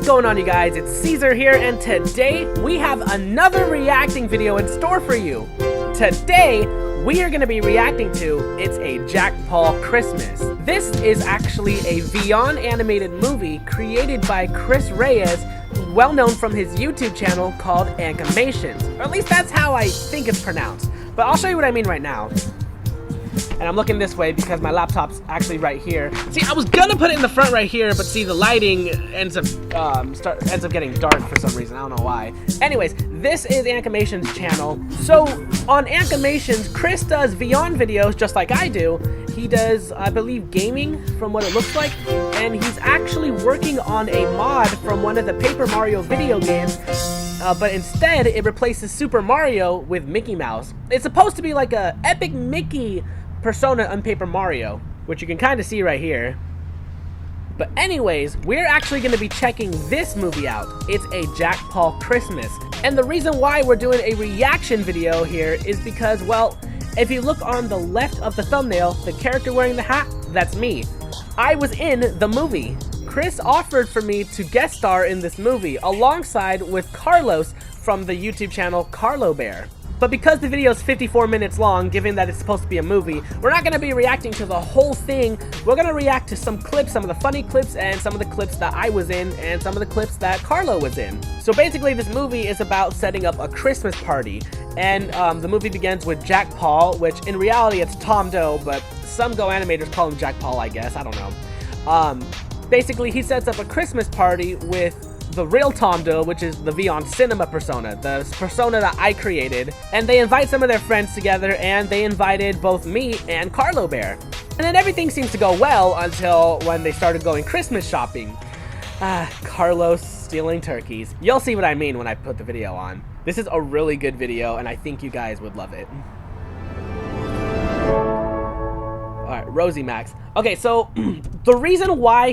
What's going on, you guys? It's Cesar here, and today we have another reacting video in store for you. Today, we are going to be reacting to It's a Jack Paul Christmas. This is actually a Vyond animated movie created by Chris Reyes, well known from his YouTube channel called Ankhamations. Or at least that's how I think it's pronounced. But I'll show you what I mean right now. And I'm looking this way because my laptop's actually right here. See, I was gonna put it in the front right here, but see, the lighting ends up getting dark for some reason. I don't know why. Anyways, this is Ankhamations' channel. So on Ankhamations, Chris does Vyond videos just like I do. He does, I believe, gaming from what it looks like, and he's actually working on a mod from one of the Paper Mario video games. But instead, it replaces Super Mario with Mickey Mouse. It's supposed to be like a epic Mickey persona on Paper Mario, which you can kind of see right here. But anyways, we're actually going to be checking this movie out. It's a Jack Paul Christmas. And the reason why we're doing a reaction video here is because, well, if you look on the left of the thumbnail, the character wearing the hat, that's me. I was in the movie. Chris offered for me to guest star in this movie alongside with Carlos from the YouTube channel Carlo Bear. But because the video is 54 minutes long, given that it's supposed to be a movie, we're not going to be reacting to the whole thing. We're going to react to some clips, some of the funny clips, and some of the clips that I was in, and some of the clips that Carlo was in. So basically, this movie is about setting up a Christmas party. And the movie begins with Jack Paul, which in reality it's Tom Doe, but some Go animators call him Jack Paul, I guess. I don't know. Basically, he sets up a Christmas party with the real Tom Doe, which is the Vyond Cinema persona, the persona that I created, and they invite some of their friends together, and they invited both me and Carlo Bear. And then everything seems to go well until when they started going Christmas shopping. Carlos stealing turkeys. You'll see what I mean when I put the video on. This is a really good video, and I think you guys would love it. Alright, Rosie Max. Okay, so the reason why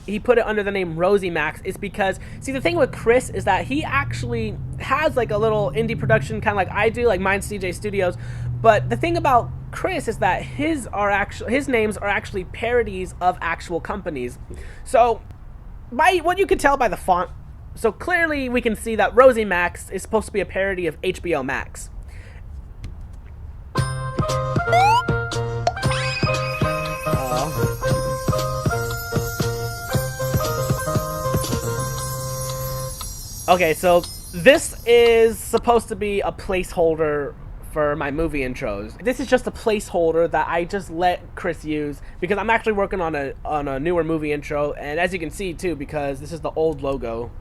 he put it under the name Rosie Max is because, see, the thing with Chris is that he actually has like a little indie production kind of like I do, like mine's CZR Studios, but the thing about Chris is that his names are actually parodies of actual companies. So by what you could tell by the font, so clearly we can see that Rosie Max is supposed to be a parody of HBO Max. Okay, so this is supposed to be a placeholder for my movie intros. This is just a placeholder that I just let Chris use because I'm actually working on a newer movie intro, and as you can see too, because this is the old logo.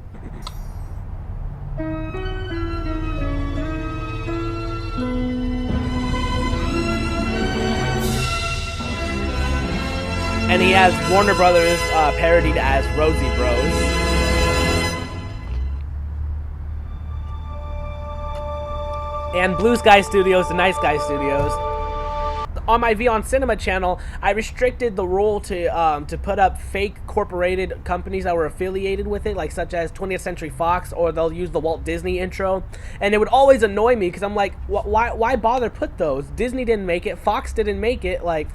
And he has Warner Brothers parodied as Rosie Bros. And Blue Sky Studios, the Nice Guy Studios. On my Vyond Cinema channel, I restricted the rule to put up fake corporated companies that were affiliated with it, like such as 20th Century Fox, or they'll use the Walt Disney intro. And it would always annoy me because I'm like, why bother put those? Disney didn't make it, Fox didn't make it. Like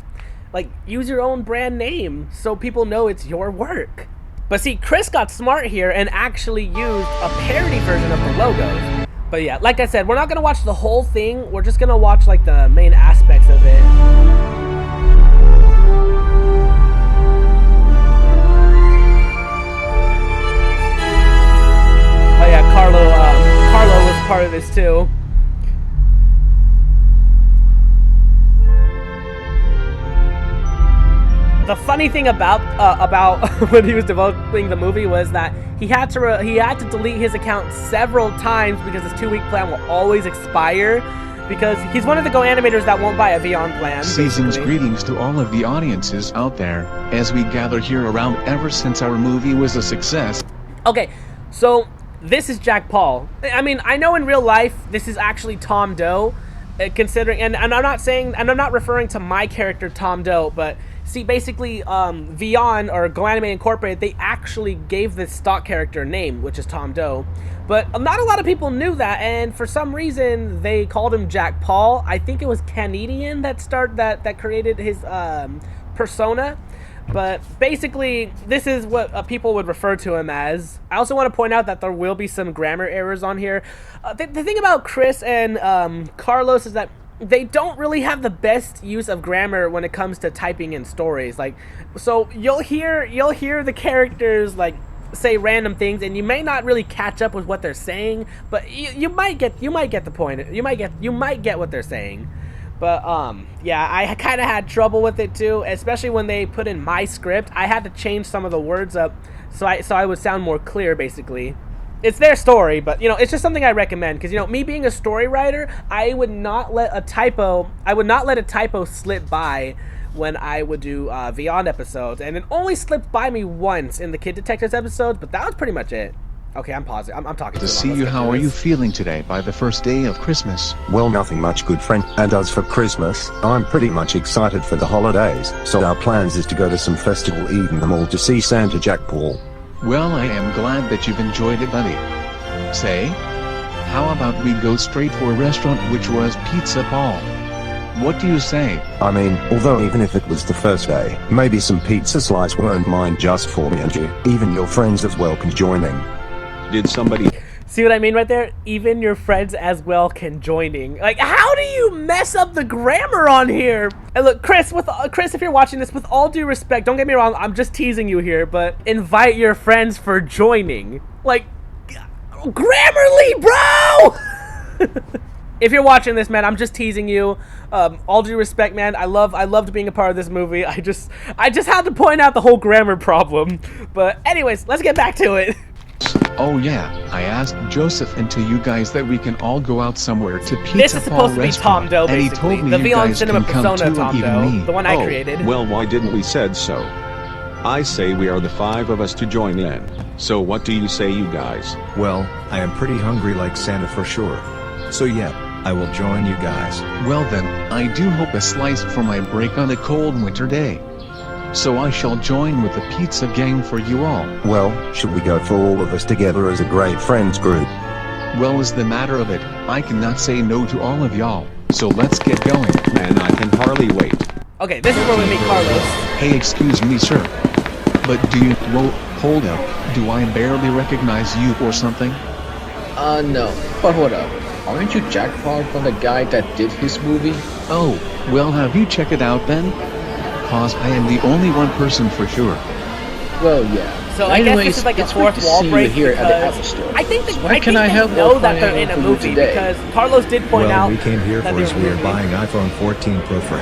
use your own brand name so people know it's your work. But see, Chris got smart here and actually used a parody version of the logos. But yeah, like I said, we're not going to watch the whole thing. We're just going to watch like the main aspects of it. Oh yeah, Carlo was part of this too. The funny thing about when he was developing the movie was that he had to delete his account several times because his 2-week plan will always expire, because he's one of the Go animators that won't buy a Vyond plan. Season's greetings to all of the audiences out there, as we gather here around ever since our movie was a success. Okay, so this is Jack Paul. I mean, I know in real life this is actually Tom Doe, considering, and I'm not referring to my character Tom Doe, but see, basically, Vyond, or Go Anime Incorporated, they actually gave this stock character a name, which is Tom Doe. But not a lot of people knew that, and for some reason, they called him Jack Paul. I think it was Canadian that created his persona. But basically, this is what people would refer to him as. I also want to point out that there will be some grammar errors on here. The thing about Chris and Carlos is that they don't really have the best use of grammar when it comes to typing in stories. Like, so you'll hear the characters like say random things, and you may not really catch up with what they're saying, but you might get the point. You might get what they're saying. But yeah, I kind of had trouble with it too, especially when they put in my script. I had to change some of the words up so I would sound more clear. Basically, it's their story, but you know, it's just something I recommend because, you know, me being a story writer, I would not let a typo slip by when I would do Vyond episodes, and it only slipped by me once in the Kid Detectives episodes, but that was pretty much it. Okay, I'm pausing. I'm talking To see you, how are you feeling today by the first day of Christmas? Well, nothing much, good friend. And as for Christmas, I'm pretty much excited for the holidays. So our plans is to go to some festival, even the mall, to see Santa Jack Paul. Well, I am glad that you've enjoyed it, buddy. Say, how about we go straight for a restaurant, which was Pizza Paul? What do you say? I mean, although even if it was the first day, maybe some pizza slice won't mind just for me and you. Even your friends as well can join in. Did somebody see what I mean right there? Even your friends as well can joining. Like, how do you mess up the grammar on here? And look, Chris, if you're watching this, with all due respect, don't get me wrong, I'm just teasing you here, but invite your friends for joining. Like, Grammarly, bro! If you're watching this, man, I'm just teasing you. All due respect, man. I loved being a part of this movie. I just had to point out the whole grammar problem. But anyways, let's get back to it. Oh yeah, I asked Joseph and to you guys that we can all go out somewhere to Pizza This is Paul supposed to be restaurant, Tom Doe, and he basically. told me The you Vyond guys Cinema can come persona too, Tom even Doe, me. the one I created. Well, why didn't we said so? I say we are the 5 of us to join in. So what do you say, you guys? Well, I am pretty hungry like Santa for sure. So yeah, I will join you guys. Well then, I do hope a slice for my break on a cold winter day. So I shall join with the pizza gang for you all. Well, should we go for all of us together as a great friends group? Well, is the matter of it, I cannot say no to all of y'all. So let's get going. Man, I can hardly wait. Okay, this is where we meet Carlos. Hey, excuse me, sir. But do you, whoa, hold up. Do I barely recognize you or something? No. But hold up. Aren't you Jack Paul from the guy that did his movie? Oh, well, have you checked it out then? Cause I am the only one person for sure. Well, yeah. So I guess this is like a fourth wall break here at the Apple because Store. I think Why can I they help know while that they're finding in a out for movie today? because Carlos did point out Well, we came here that for they as were we are movie. buying iPhone 14 Pro frame,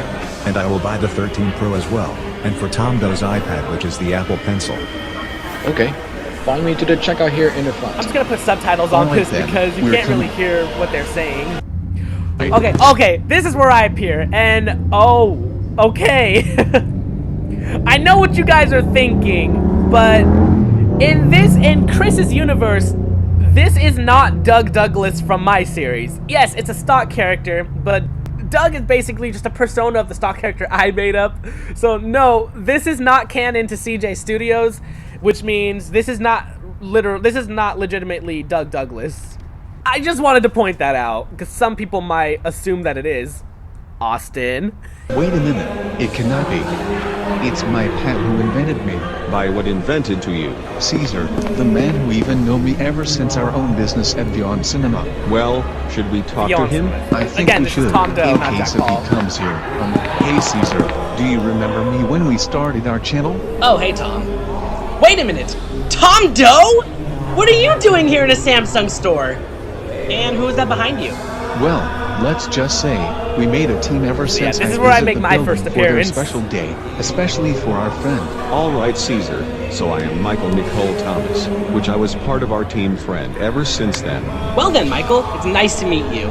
and I will buy the 13 Pro as well, and for Tom Doe's iPad, which is the Apple Pencil. Okay. Find me to the checkout here in the I'm front. just gonna put subtitles on Alright this then, because you we're can't really coming. hear what they're saying. Right. Okay, this is where I appear, and oh, okay. I know what you guys are thinking, but in Chris's universe, this is not Doug Douglas from my series. Yes, it's a stock character, but Doug is basically just a persona of the stock character I made up. So no, this is not canon to CJ Studios, which means this is not legitimately Doug Douglas. I just wanted to point that out because some people might assume that it is. Austin. Wait a minute, it cannot be. It's my pet who invented me. By what invented to you? Cesar, the man who even known me ever since our own business at Vyond Cinema. Well, should we talk to Vyond him? Cinema. I think Again, we this is should, Tom Doe, in not case Jack if Paul. he comes here. Hey Cesar, do you remember me when we started our channel? Oh, hey, Tom. Wait a minute. Tom Doe? What are you doing here in a Samsung store? And who is that behind you? Well, let's just say, we made a team ever since this I is where I visited make the my building first for their appearance. special day, especially for our friend. All right, Caesar. So I am Michael Nicole Thomas, which I was part of our team friend ever since then. Well then, Michael, it's nice to meet you.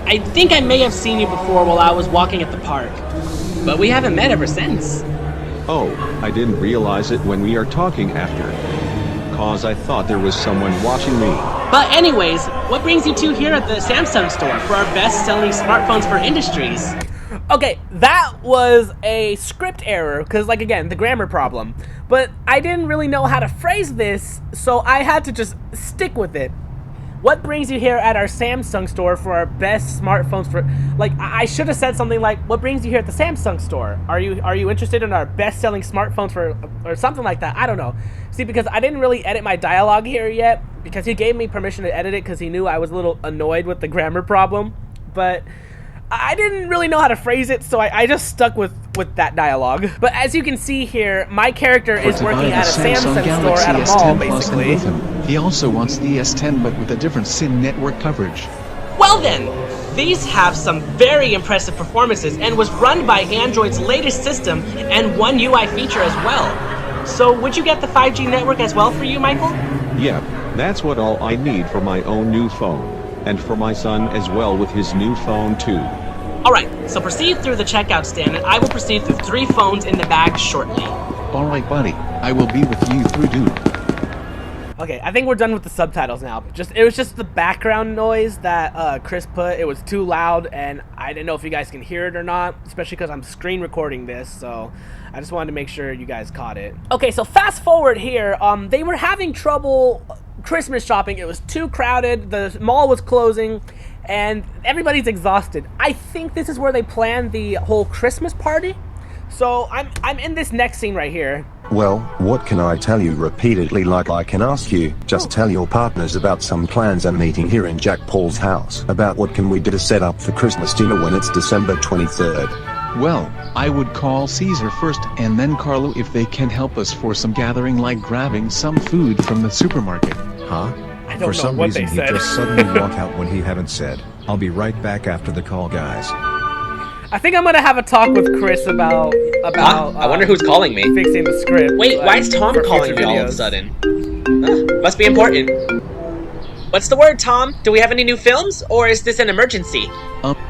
I think I may have seen you before while I was walking at the park. But we haven't met ever since. Oh, I didn't realize it when we are talking after. Cause I thought there was someone watching me. But anyways, what brings you two here at the Samsung store for our best-selling smartphones for industries? Okay, that was a script error, because, like, again, the grammar problem. But I didn't really know how to phrase this, so I had to just stick with it. what brings you here at our Samsung store for our best smartphones for, like, I should have said something like, what brings you here at the Samsung store? Are you interested in our best-selling smartphones for, or something like that? I don't know. See, because I didn't really edit my dialogue here yet, because he gave me permission to edit it because he knew I was a little annoyed with the grammar problem, but I didn't really know how to phrase it, so I just stuck with that dialogue. But as you can see here, my character is working at a Samsung store at a mall, basically. He also wants the S10 but with a different SIM network coverage. Well then, these have some very impressive performances and was run by Android's latest system and one UI feature as well. So would you get the 5G network as well for you, Michael? Yep, that's what all I need for my own new phone. And for my son as well with his new phone too. Alright, so proceed through the checkout stand and I will proceed through 3 phones in the bag shortly. Alright buddy, I will be with you through dude. Okay, I think we're done with the subtitles now. It was just the background noise that Chris put. It was too loud, and I didn't know if you guys can hear it or not, especially because I'm screen recording this, so I just wanted to make sure you guys caught it. Okay, so fast forward here. They were having trouble Christmas shopping. It was too crowded. The mall was closing, and everybody's exhausted. I think this is where they planned the whole Christmas party. So I'm in this next scene right here. Well, what can I tell you repeatedly like I can ask you? Just tell your partners about some plans and meeting here in Jack Paul's house. About what can we do to set up for Christmas dinner when it's December 23rd? Well, I would call Cesar first and then Carlo if they can help us for some gathering like grabbing some food from the supermarket. Huh? I don't For know some what reason they he said. just suddenly walked out when he haven't said. I'll be right back after the call, guys. I think I'm gonna have a talk with Chris about I wonder who's calling me. fixing the script. Wait, why is Tom for calling future me all of a videos. sudden? Must be important. What's the word, Tom? Do we have any new films, or is this an emergency?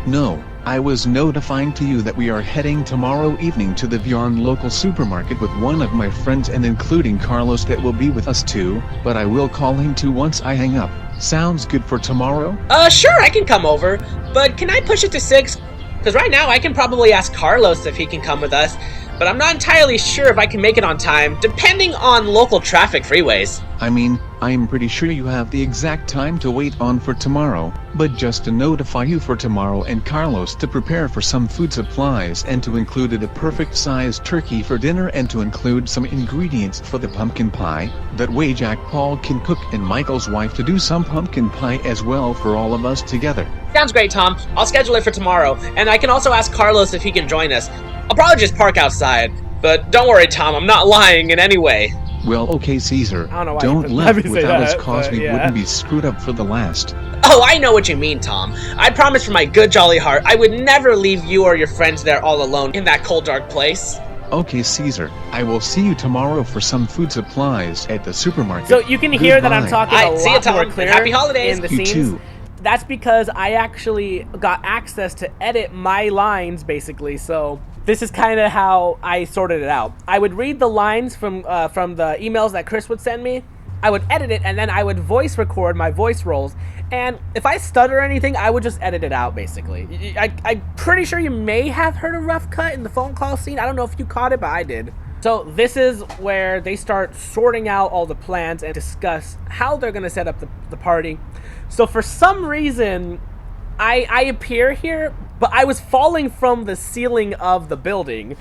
No. I was notifying to you that we are heading tomorrow evening to the Vyond local supermarket with one of my friends and including Carlos that will be with us too, but I will call him too once I hang up. Sounds good for tomorrow? Sure, I can come over, but can I push it to 6? Because right now I can probably ask Carlos if he can come with us, but I'm not entirely sure if I can make it on time, depending on local traffic freeways. I mean, I'm pretty sure you have the exact time to wait on for tomorrow, but just to notify you for tomorrow and Carlos to prepare for some food supplies and to include a perfect-sized turkey for dinner and to include some ingredients for the pumpkin pie. That way Jack Paul can cook and Michael's wife to do some pumpkin pie as well for all of us together. Sounds great, Tom. I'll schedule it for tomorrow, and I can also ask Carlos if he can join us. I'll probably just park outside, but don't worry, Tom, I'm not lying in any way. Well, okay, Caesar. I don't know why Don't you laugh let me say without us that, cause but we yeah. wouldn't be screwed up for the last. Oh, I know what you mean, Tom. I promise from my good jolly heart I would never leave you or your friends there all alone in that cold dark place. Okay, Caesar. I will see you tomorrow for some food supplies at the supermarket. So you can hear that I'm Goodbye. talking a Alright, see ya, lot Tom, more and clear happy holidays. in the You scenes. too. That's because I actually got access to edit my lines, basically. So this is kind of how I sorted it out. I would read the lines from the emails that Chris would send me. I would edit it, and then I would voice record my voice rolls. And if I stutter or anything, I would just edit it out, basically. I'm pretty sure you may have heard a rough cut in the phone call scene. I don't know if you caught it, but I did. So this is where they start sorting out all the plans and discuss how they're going to set up the party. So for some reason, I appear here, but I was falling from the ceiling of the building.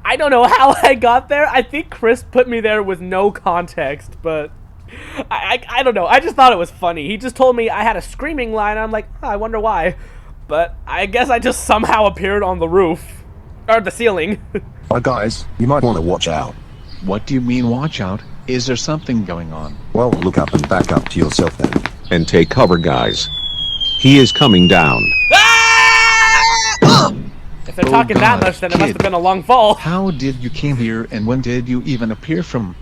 I don't know how I got there. I think Chris put me there with no context, but I don't know. I just thought it was funny. He just told me I had a screaming line. And I'm like, oh, I wonder why. But I guess I just somehow appeared on the roof. Or the ceiling. Guys, you might want to watch out. What do you mean watch out? Is there something going on? Well, look up and back up to yourself then. And take cover, guys. He is coming down. If they're talking that God, much, then it must have kid. been a long fall. How did you came here and when did you even appear from?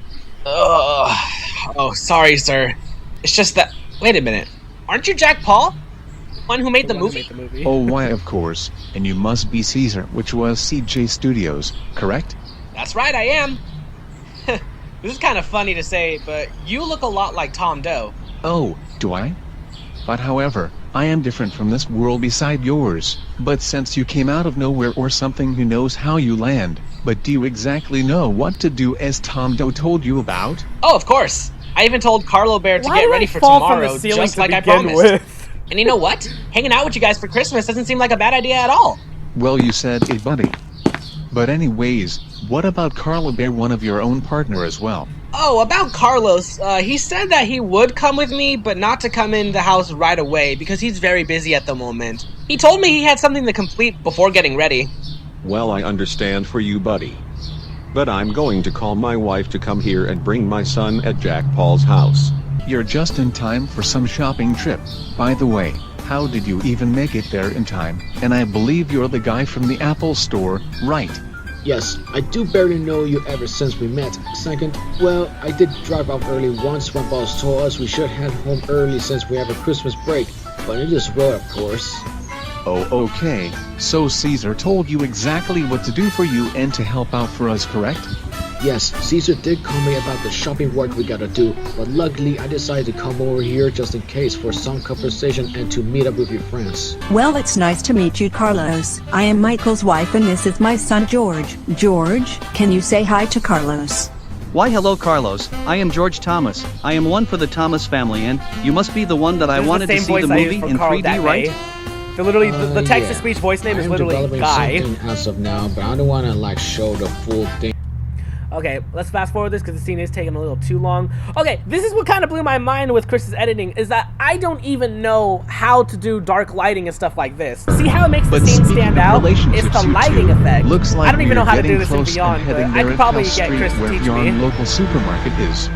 Oh, sorry, sir. It's just that... Wait a minute. Aren't you Jack Paul? The one who made the movie? Oh, why, of course. And you must be Cesar, which was CJStudios, correct? That's right, I am. This is kind of funny to say, but you look a lot like Tom Doe. Oh, do I? But however, I am different from this world beside yours. But since you came out of nowhere or something, who knows how you land. But do you exactly know what to do as Tom Doe told you about? Oh, of course. I even told Carlo Bear to Why get did ready I for fall from tomorrow, the ceiling just to like I begin promised. with? And you know what? Hanging out with you guys for Christmas doesn't seem like a bad idea at all. Well, you said it, buddy. But anyways, what about Carlo Bear, one of your own partner as well? Oh, about Carlos, he said that he would come with me, but not to come in the house right away because he's very busy at the moment. He told me he had something to complete before getting ready. Well, I understand for you, buddy. But I'm going to call my wife to come here and bring my son at Jack Paul's house. You're just in time for some shopping trip. By the way, how did you even make it there in time? And I believe you're the guy from the Apple store, right? Yes, I do barely know you ever since we met. Second, well, I did drive off early once when boss told us we should head home early since we have a Christmas break. But it is well, of course. Oh, okay. So Cesar told you exactly what to do for you and to help out for us, correct? Yes, Cesar did call me about the shopping work we gotta do, but luckily I decided to come over here just in case for some conversation and to meet up with your friends. Well, it's nice to meet you, Carlos. I am Michael's wife and this is my son, George. George, can you say hi to Carlos? Why hello Carlos, I am George Thomas. I am one for the Thomas family and you must be the one that I wanted to see the movie in 3D, right? So literally, the text-to-speech voice name is literally Guy. As of now, but I don't want to like show the full thing. Okay, let's fast forward this because the scene is taking a little too long. Okay, this is what kind of blew my mind with Chris's editing, is that I don't even know how to do dark lighting and stuff like this. See how it makes the scene stand out? It's the lighting effect. Looks like I don't even know how to do getting this in close Vyond, and but heading I there could at probably Cal get Street, Chris to where teach Vyond me. local supermarket is.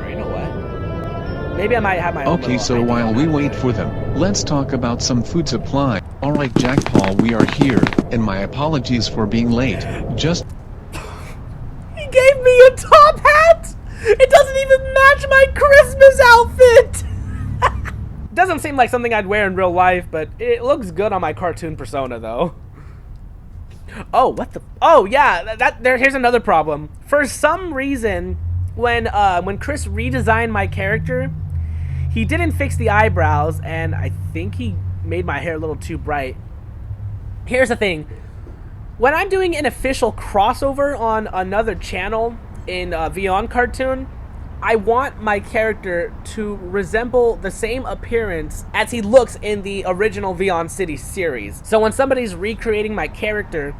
You know what? Maybe I might have my own Okay, little so idea while on we that. wait for them, let's talk about some food supply. Alright Jack Paul, we are here, and my apologies for being late. Just He gave me a top hat! It doesn't even match my Christmas outfit! Doesn't seem like something I'd wear in real life, but it looks good on my cartoon persona, though. Oh, what the? Oh, yeah, here's another problem. For some reason, when Chris redesigned my character, he didn't fix the eyebrows, and I think he made my hair a little too bright. Here's the thing. When I'm doing an official crossover on another channel in Vyond cartoon, I want my character to resemble the same appearance as he looks in the original Vyond City series. So when somebody's recreating my character,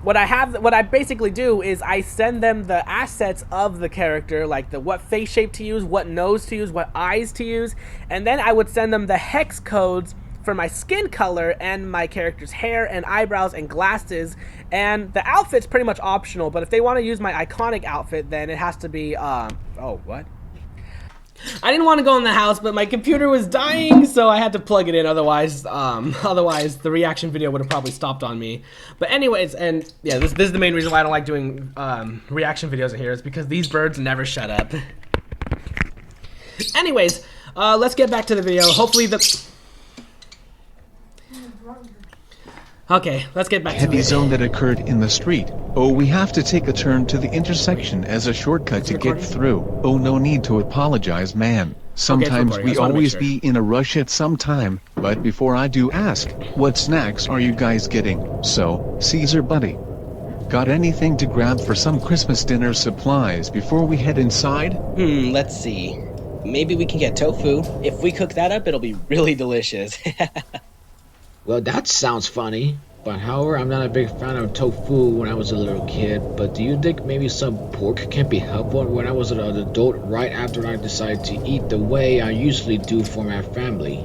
what I basically do is I send them the assets of the character, like what face shape to use, what nose to use, what eyes to use, and then I would send them the hex codes for my skin color and my character's hair and eyebrows and glasses, and the outfit's pretty much optional, but if they want to use my iconic outfit, then it has to be, oh, what? I didn't want to go in the house, but my computer was dying, so I had to plug it in, otherwise the reaction video would have probably stopped on me. But anyways, and yeah, this is the main reason why I don't like doing reaction videos in here, is because these birds never shut up. Anyways, let's get back to the video. Hopefully Okay, let's get back to heavy it. zone that occurred in the street. Oh, we have to take a turn to the intersection as a shortcut to get through. Oh, no need to apologize, man. Sometimes recording. I we just wanna make always sure. be in a rush at some time, but before I do ask, what snacks are you guys getting? So, Cesar buddy, got anything to grab for some Christmas dinner supplies before we head inside? Let's see. Maybe we can get tofu. If we cook that up, it'll be really delicious. Well, that sounds funny. But however, I'm not a big fan of tofu when I was a little kid. But do you think maybe some pork can be helpful when I was an adult right after I decided to eat the way I usually do for my family?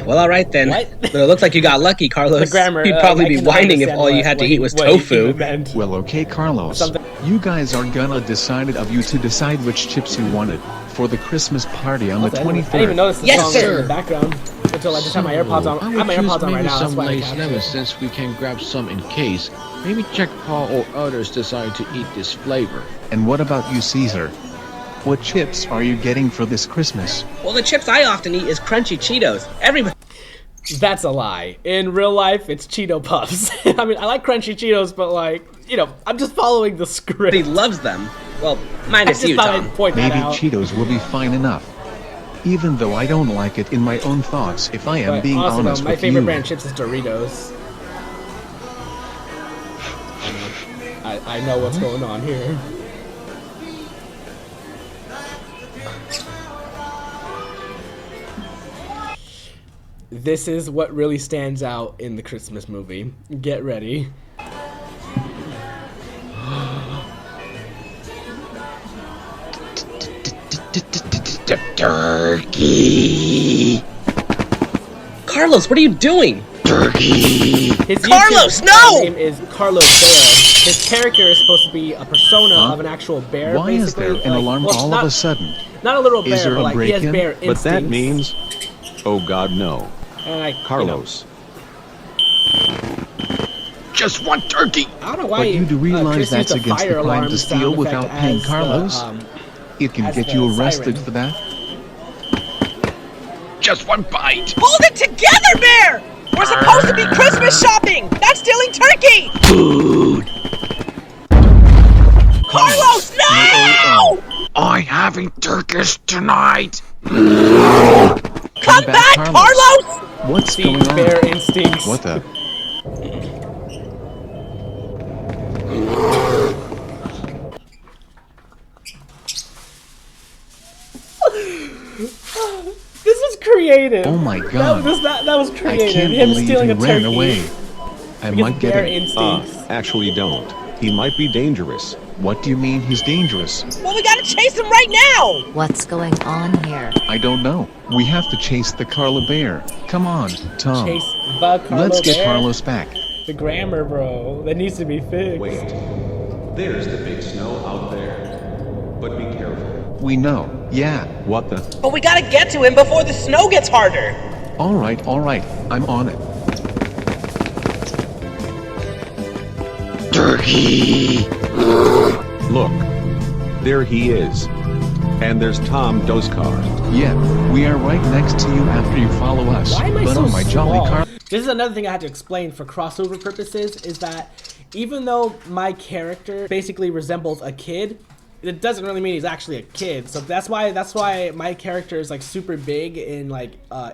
Well, alright then. What? But it looks like you got lucky, Carlos. The grammar, You'd probably I be cannot whining if understand all you what- had to what eat he- was what he tofu. even meant. Well, okay, Carlos. Something- You guys are gonna decide of you to decide which chips you wanted for the Christmas party on the I didn't even 23rd. notice the Yes, song sir. in the background until I just have my AirPods on. I have my AirPods on right now. That's some why I Lay's can't lemon hear. since we can grab some in case. Maybe Jack Paul or others decide to eat this flavor. And what about you, Cesar? What chips are you getting for this Christmas? Well, the chips I often eat is crunchy Cheetos. Everybody That's a lie. In real life, it's Cheeto Puffs. I mean, I like crunchy Cheetos, but like, you know, I'm just following the script. loves them. Well, I minus just you, thought Tom. I'd point that Maybe out. Cheetos will be fine enough. Even though I don't like it in my own thoughts, if I am But being also, honest my with favorite you. brand chips is Doritos. I know what's going on here. This is what really stands out in the Christmas movie. Get ready. Turkey! Carlos, what are you doing? Turkey! Carlos, no! His name is Carlos Bear. His character is supposed to be a persona of an actual bear. Why is there an alarm all of a sudden? Not a little bear, Is there but a like he has break-in? bear instincts. But that means, oh God, no. And Carlos. Just one turkey! I don't know why But you do realize Chris that's used against fire the crime alarm to steal sound without effect paying as Carlos? It can as get the you arrested siren. for that. Just one bite! Hold it together, Bear! We're supposed to be Christmas shopping, not stealing turkey! Food! Carlos, no! I'm having turkeys tonight! Come back, Carlos! What's See, going on? bear instincts. What the? This was creative. Oh my God. That was I creative. can't Him believe stealing he a ran turkey. away. I Because might get bear him. instincts. Actually don't. He might be dangerous. What do you mean he's dangerous? Well, we gotta chase him right now! What's going on here? I don't know. We have to chase the Carla Bear. Come on, Tom. Chase the Carlo Let's get Bear. Carlos back. The grammar, bro. That needs to be fixed. Wait. There's the big snow out there. But be careful. We know. Yeah. What the? But we gotta get to him before the snow gets harder! All right. I'm on it. Turkey! Look. There he is. And there's Tom Doe's car. Yeah, we are right next to you after you follow us. Why am I but so on my small? jolly car. This is another thing I had to explain for crossover purposes, is that even though my character basically resembles a kid, it doesn't really mean he's actually a kid. So that's why my character is like super big in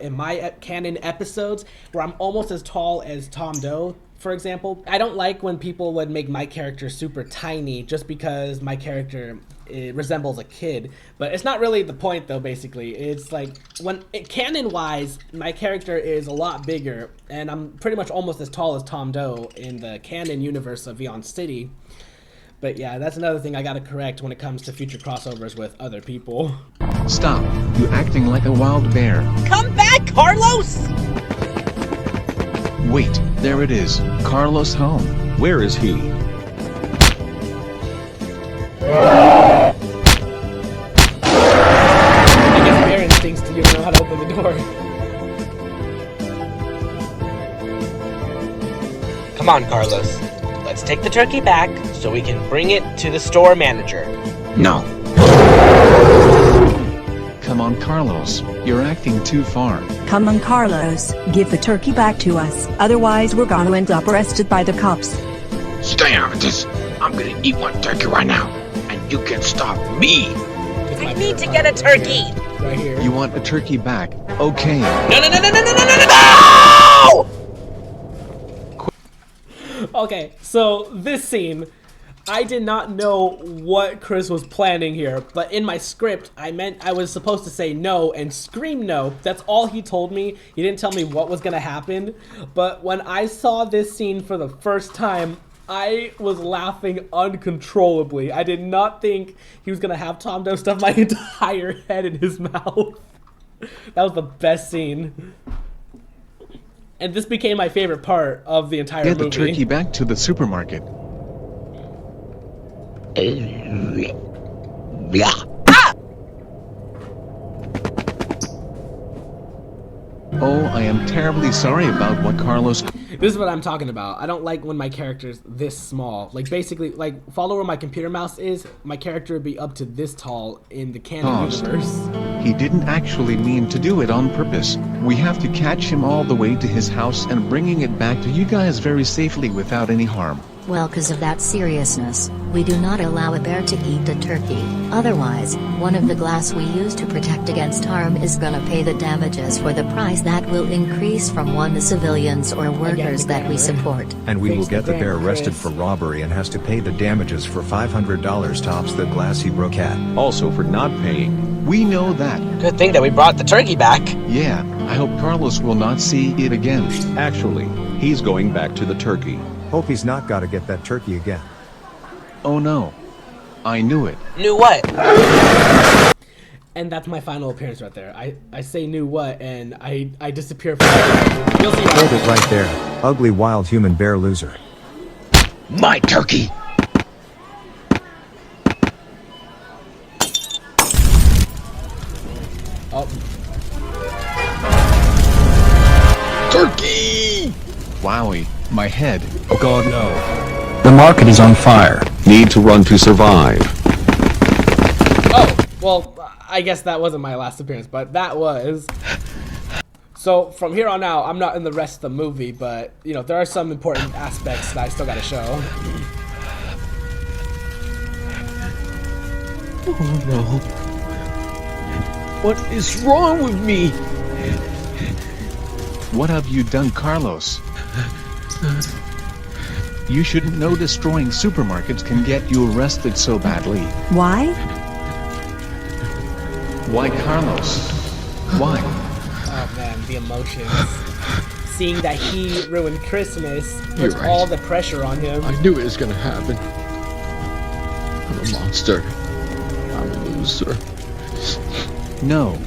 in my canon episodes, where I'm almost as tall as Tom Doe, for example. I don't like when people would make my character super tiny just because my character resembles a kid, but it's not really the point though. Basically, it's like canon wise, my character is a lot bigger, and I'm pretty much almost as tall as Tom Doe in the canon universe of Vyond City. But yeah, that's another thing I gotta correct when it comes to future crossovers with other people. Stop. You acting like a wild bear. Come back, Carlos! Wait, there it is. Carlos home. Where is he? I guess bear instincts to you know how to open the door. Come on, Carlos. Let's take the turkey back so we can bring it to the store manager. No. Come on, Carlos. You're acting too far. Come on, Carlos, give the turkey back to us. Otherwise, we're gonna end up arrested by the cops. Stay out of this. I'm gonna eat one turkey right now, and you can stop me. I need to get a turkey! Right here. You want a turkey back? Okay. No! Okay, so this scene, I did not know what Chris was planning here, but in my script, I was supposed to say no and scream no. That's all he told me. He didn't tell me what was gonna happen, but when I saw this scene for the first time, I was laughing uncontrollably. I did not think he was gonna have Tom Doe stuff my entire head in his mouth. That was the best scene. And this became my favorite part of the entire Get movie. the turkey back to the supermarket. Oh, I am terribly sorry about what Carlos... This is what I'm talking about. I don't like when my character's this small. Like, basically, like, follow where my computer mouse is, my character would be up to this tall in the canon universe. He didn't actually mean to do it on purpose, We have to catch him all the way to his house and bringing it back to you guys very safely without any harm. Well, 'cause of that seriousness, we do not allow a bear to eat a turkey. Otherwise, one of the glass we use to protect against harm is gonna pay the damages for the price that will increase from the civilians or workers that we support. And we will get the bear arrested for robbery and has to pay the damages for $500 tops the glass he broke at. Also for not paying. We know that. Good thing that we brought the turkey back. Yeah, I hope Carlos will not see it again. Actually, he's going back to the turkey. Hope he's not gotta get that turkey again. Oh no. I knew it. Knew what? And that's my final appearance right there. I say knew what, and I disappear from You'll see Hold it right there. Ugly wild human bear loser. My turkey! Oh. Turkey! Wowie, my head. Oh god, no. The market is on fire. Need to run to survive. Oh, well, I guess that wasn't my last appearance, but that was. So from here on out, I'm not in the rest of the movie, but you know there are some important aspects that I still gotta show. Oh no. What is wrong with me? What have you done, Carlos? You shouldn't know destroying supermarkets can get you arrested so badly. Why? Why, Carlos? Why? Oh man, the emotions. Seeing that he ruined Christmas You're puts right. all the pressure on him. I knew it was gonna happen. I'm a monster. I'm a loser. No.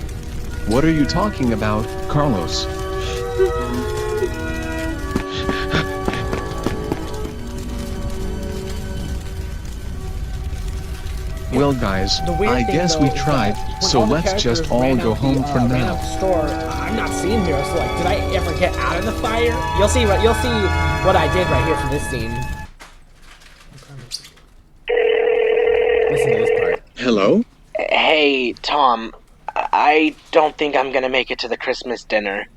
What are you talking about, Carlos? Well guys, The weird I thing, guess though, we is tried, that when so all the let's just characters all ran go out home for ran now. out the store, I'm not seeing here, so like, did I ever get out of the fire? You'll see what I did right here for this scene. Listen to this part. Hello? Hey, Tom. I don't think I'm gonna make it to the Christmas dinner.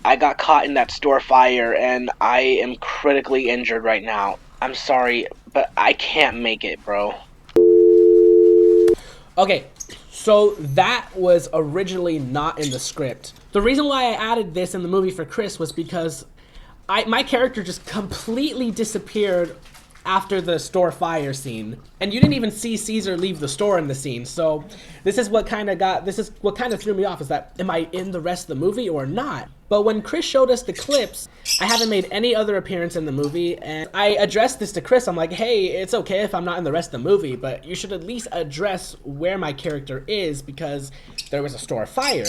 I got caught in that store fire, and I am critically injured right now. I'm sorry, but I can't make it, bro. Okay, so that was originally not in the script. The reason why I added this in the movie for Chris was because my character just completely disappeared after the store fire scene, and you didn't even see Cesar leave the store in the scene. So this is what kind of threw me off, is that am I in the rest of the movie or not? But when Chris showed us the clips, I haven't made any other appearance in the movie, and I addressed this to Chris. I'm like, hey, it's okay if I'm not in the rest of the movie, but you should at least address where my character is because there was a store fire.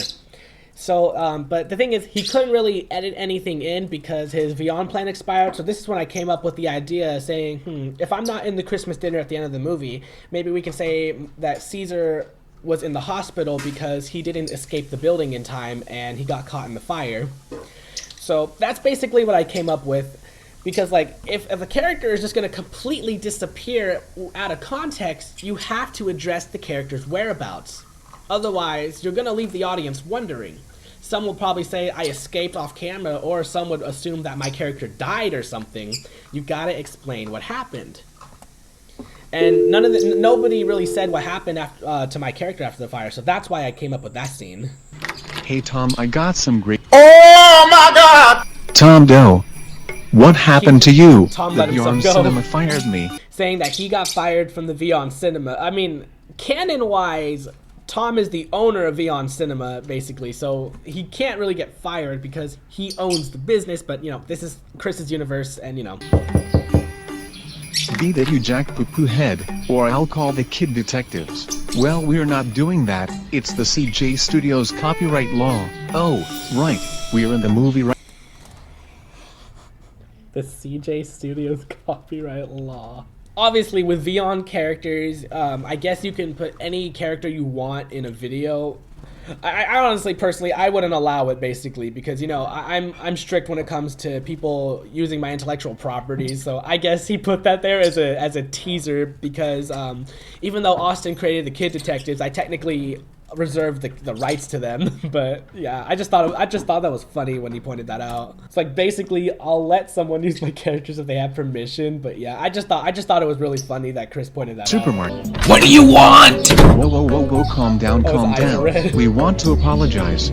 So, but the thing is, he couldn't really edit anything in because his Vyond plan expired. So this is when I came up with the idea saying, if I'm not in the Christmas dinner at the end of the movie, maybe we can say that Cesar was in the hospital because he didn't escape the building in time and he got caught in the fire. So that's basically what I came up with. Because like, if a character is just going to completely disappear out of context, you have to address the character's whereabouts. Otherwise, you're going to leave the audience wondering. Some will probably say I escaped off camera, or some would assume that my character died or something. You gotta explain what happened. And nobody really said what happened after, to my character after the fire, so that's why I came up with that scene. Hey Tom, I got some great— Oh my god! Tom Doe, what happened to you? Tom The let himself Vyond go. Cinema fired me. Saying that he got fired from the Vyond Cinema. I mean, canon-wise, Tom is the owner of Vyond Cinema, basically, so he can't really get fired because he owns the business, but, you know, this is Chris's universe, and, you know. Beat it, you jack poo-poo head, or I'll call the kid detectives. Well, we're not doing that, it's the CJ Studios copyright law. Oh, right, we're in the movie right— The CJ Studios copyright law. Obviously, with Vyond characters, I guess you can put any character you want in a video. I honestly, personally, I wouldn't allow it, basically, because, you know, I'm strict when it comes to people using my intellectual properties. So I guess he put that there as a teaser because even though Austin created the Kid Detectives, I technically reserve the rights to them. But yeah, I just thought that was funny when he pointed that out. It's like, basically, I'll let someone use my characters if they have permission. But yeah, I just thought it was really funny that Chris pointed that Supermarket. out. What do you want? Whoa, calm down, calm down. We want to apologize.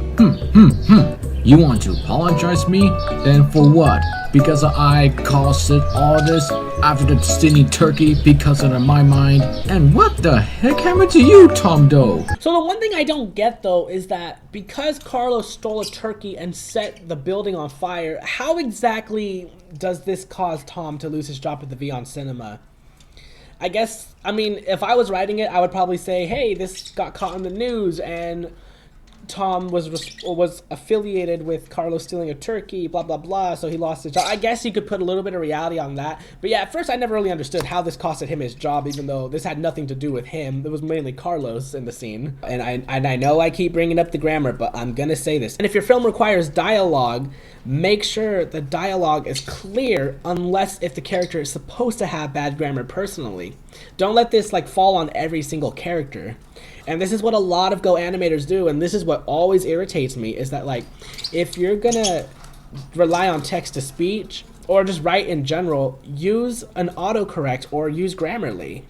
You want to apologize me? Then for what? Because I caused all this after the stingy turkey because of my mind? And what the heck happened to you, Tom Doe? So the one thing I don't get though is that because Carlos stole a turkey and set the building on fire, how exactly does this cause Tom to lose his job at the Vyond Cinema? I guess, I mean, if I was writing it, I would probably say, hey, this got caught in the news and Tom was affiliated with Carlos stealing a turkey, blah, blah, blah, so he lost his job. I guess you could put a little bit of reality on that. But yeah, at first I never really understood how this costed him his job, even though this had nothing to do with him. It was mainly Carlos in the scene. And I know I keep bringing up the grammar, but I'm gonna say this. And if your film requires dialogue, make sure the dialogue is clear unless if the character is supposed to have bad grammar personally. Don't let this like fall on every single character. And this is what a lot of Go animators do, and this is what always irritates me, is that like, if you're gonna rely on text-to-speech, or just write in general, use an autocorrect or use Grammarly.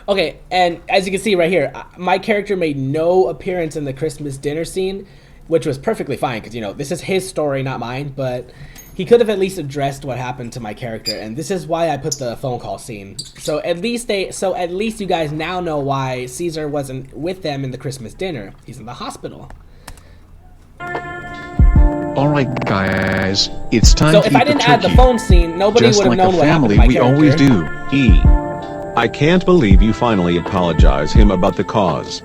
Okay, and as you can see right here, my character made no appearance in the Christmas dinner scene, which was perfectly fine, because, you know, this is his story, not mine, but he could have at least addressed what happened to my character, and this is why I put the phone call scene. So at least you guys now know why Cesar wasn't with them in the Christmas dinner. He's in the hospital. Alright guys, it's time to eat the turkey. So if I didn't add the phone scene, nobody would have known what happened to my character. Just like a family, we always do. I can't believe you finally apologize him about the cause.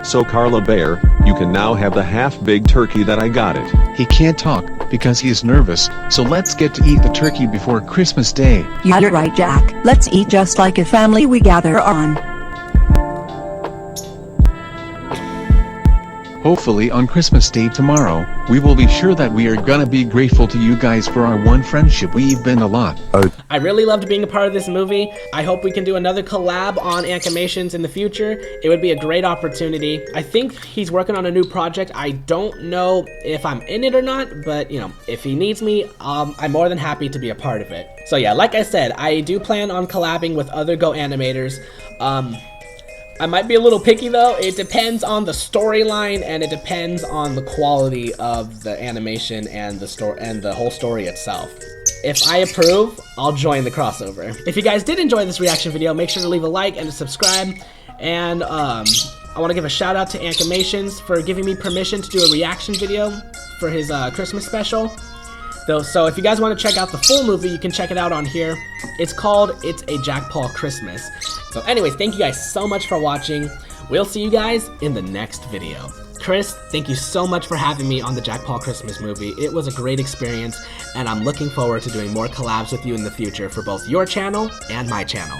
So Carla Bear, you can now have the half-big turkey that I got it. He can't talk because he's nervous, so let's get to eat the turkey before Christmas Day. You're right, Jack. Let's eat just like a family we gather on. Hopefully on Christmas Day tomorrow, we will be sure that we are gonna be grateful to you guys for our one friendship. We've been a lot. I really loved being a part of this movie. I hope we can do another collab on Ankhamations in the future. It would be a great opportunity. I think he's working on a new project. I don't know if I'm in it or not, but you know, if he needs me, I'm more than happy to be a part of it. So yeah, like I said, I do plan on collabing with other Go animators. I might be a little picky though. It depends on the storyline and it depends on the quality of the animation and the whole story itself. If I approve, I'll join the crossover. If you guys did enjoy this reaction video, make sure to leave a like and to subscribe. And I want to give a shout out to Ankhamations for giving me permission to do a reaction video for his Christmas special. So if you guys want to check out the full movie, you can check it out on here. It's called It's a Jack Paul Christmas. So anyways, thank you guys so much for watching. We'll see you guys in the next video. Chris, thank you so much for having me on the Jack Paul Christmas movie. It was a great experience, and I'm looking forward to doing more collabs with you in the future for both your channel and my channel.